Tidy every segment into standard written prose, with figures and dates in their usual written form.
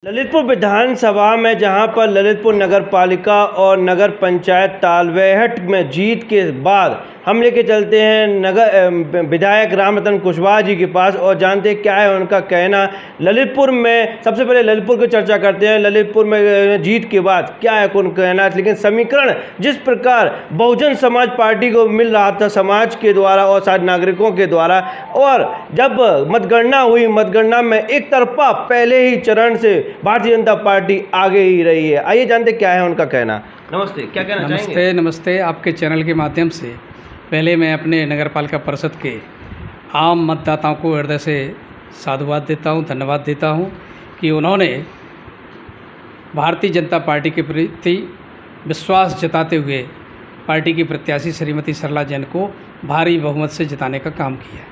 ललितपुर विधानसभा में जहां पर ललितपुर नगर पालिका और नगर पंचायत तालबेहट में जीत के बाद हम लेके चलते हैं नगर विधायक रामरतन कुशवाहा जी के पास और जानते हैं क्या है उनका कहना। ललितपुर में सबसे पहले ललितपुर की चर्चा करते हैं। ललितपुर में जीत के बाद क्या है उनका कहना, लेकिन समीकरण जिस प्रकार बहुजन समाज पार्टी को मिल रहा था समाज के द्वारा और सारे नागरिकों के द्वारा, और जब मतगणना हुई, मतगणना में एक तरफा पहले ही चरण से भारतीय जनता पार्टी आगे ही रही है। आइए जानते क्या है उनका कहना। नमस्ते, क्या कहना चाहेंगे? नमस्ते। आपके चैनल के माध्यम से पहले मैं अपने नगर पालिका परिषद के आम मतदाताओं को हृदय से साधुवाद देता हूं, धन्यवाद देता हूं कि उन्होंने भारतीय जनता पार्टी के प्रति विश्वास जताते हुए पार्टी की प्रत्याशी श्रीमती सरला जैन को भारी बहुमत से जिताने का काम किया।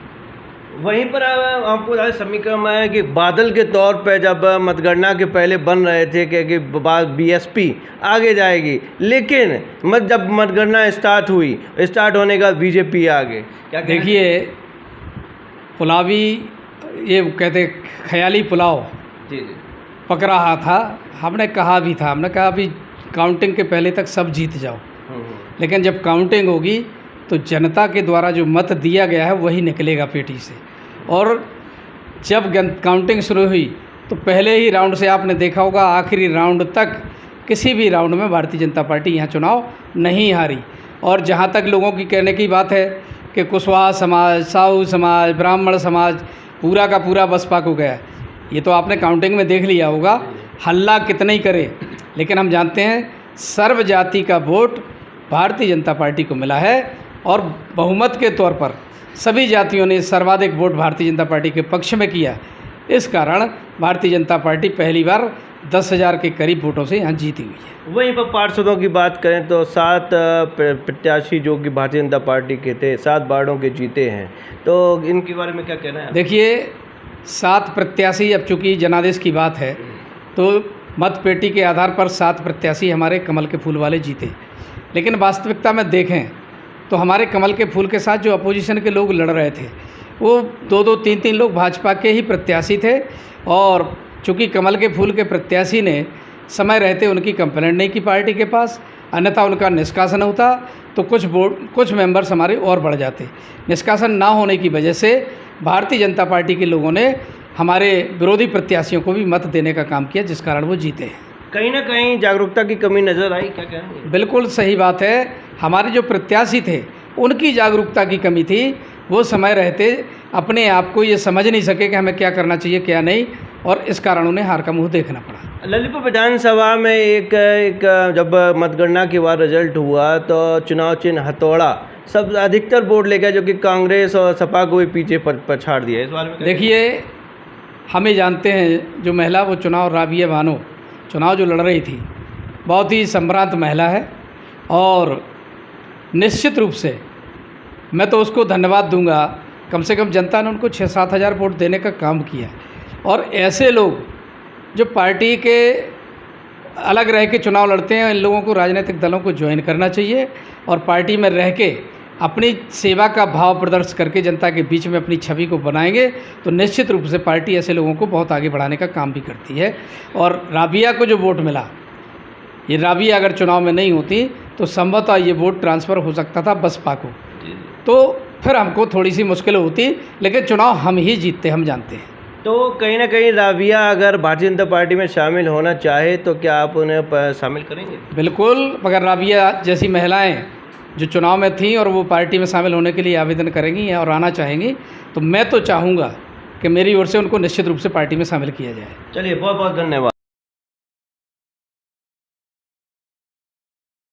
वहीं पर आपको समीकरण में है कि बादल के तौर पर जब मतगणना के पहले बन रहे थे कि बीएसपी आगे जाएगी, लेकिन जब मतगणना स्टार्ट होने का बीजेपी आगे। क्या देखिए, पुलावी ये कहते ख्याली पुलाव जी पक रहा था। हमने कहा भी था, हमने कहा अभी काउंटिंग के पहले तक सब जीत जाओ, लेकिन जब काउंटिंग होगी तो जनता के द्वारा जो मत दिया गया है वही निकलेगा पेटी से। और जब काउंटिंग शुरू हुई तो पहले ही राउंड से आपने देखा होगा आखिरी राउंड तक किसी भी राउंड में भारतीय जनता पार्टी यहाँ चुनाव नहीं हारी। और जहाँ तक लोगों की कहने की बात है कि कुशवाहा समाज, साहू समाज, ब्राह्मण समाज पूरा का पूरा बसपा को गया, ये तो आपने काउंटिंग में देख लिया होगा। हल्ला कितना ही करे, लेकिन हम जानते हैं सर्व जाति का वोट भारतीय जनता पार्टी को मिला है और बहुमत के तौर पर सभी जातियों ने सर्वाधिक वोट भारतीय जनता पार्टी के पक्ष में किया। इस कारण भारतीय जनता पार्टी पहली बार 10,000 के करीब वोटों से यहाँ जीती हुई है। वहीं पर पार्षदों की बात करें तो 7 प्रत्याशी जो कि भारतीय जनता पार्टी के थे 7 वार्डों के जीते हैं, तो इनके बारे में क्या कहना है? देखिए, 7 प्रत्याशी, अब चूँकि जनादेश की बात है तो मत पेटी के आधार पर 7 प्रत्याशी हमारे कमल के फूल वाले जीते, लेकिन वास्तविकता में देखें तो हमारे कमल के फूल के साथ जो अपोजिशन के लोग लड़ रहे थे वो 2-2, 3-3 लोग भाजपा के ही प्रत्याशी थे। और चूँकि कमल के फूल के प्रत्याशी ने समय रहते उनकी कंप्लेंट नहीं की पार्टी के पास, अन्यथा उनका निष्कासन होता तो कुछ मेंबर्स हमारे और बढ़ जाते। निष्कासन ना होने की वजह से भारतीय जनता पार्टी के लोगों ने हमारे विरोधी प्रत्याशियों को भी मत देने का काम किया, जिस कारण वो जीते हैं। कहीं ना कहीं जागरूकता की कमी नज़र आई, क्या कहेंगे? बिल्कुल सही बात है। हमारे जो प्रत्याशी थे उनकी जागरूकता की कमी थी। वो समय रहते अपने आप को ये समझ नहीं सके कि हमें क्या करना चाहिए क्या नहीं, और इस कारण उन्हें हार का मुंह देखना पड़ा। ललितपुर विधानसभा में एक जब मतगणना के बाद रिजल्ट हुआ तो चुनाव चिन्ह हथौड़ा सब अधिकतर वोट ले गया, जो कि कांग्रेस और सपा को भी पीछे पछाड़ दिया। इस बारे में देखिए, हमें जानते हैं जो महिला वो चुनाव राबिया बानो चुनाव जो लड़ रही थी, बहुत ही संभ्रांत महिला है और निश्चित रूप से मैं तो उसको धन्यवाद दूंगा। कम से कम जनता ने उनको 6-7 हज़ार वोट देने का काम किया। और ऐसे लोग जो पार्टी के अलग रह के चुनाव लड़ते हैं, इन लोगों को राजनीतिक दलों को ज्वाइन करना चाहिए और पार्टी में रह के अपनी सेवा का भाव प्रदर्शित करके जनता के बीच में अपनी छवि को बनाएंगे तो निश्चित रूप से पार्टी ऐसे लोगों को बहुत आगे बढ़ाने का काम भी करती है। और राबिया को जो वोट मिला, ये राबिया अगर चुनाव में नहीं होती तो संभवतः ये वोट ट्रांसफ़र हो सकता था बसपा को, तो फिर हमको थोड़ी सी मुश्किल होती, लेकिन चुनाव हम ही जीतते, हम जानते हैं। तो कहीं ना कहीं राबिया अगर भारतीय जनता पार्टी में शामिल होना चाहे तो क्या आप उन्हें शामिल करेंगे? बिल्कुल। अगर राबिया जैसी महिलाएं जो चुनाव में थीं और वो पार्टी में शामिल होने के लिए आवेदन करेंगी और आना चाहेंगी, तो मैं तो चाहूँगा कि मेरी ओर से उनको निश्चित रूप से पार्टी में शामिल किया जाए। चलिए, बहुत बहुत धन्यवाद।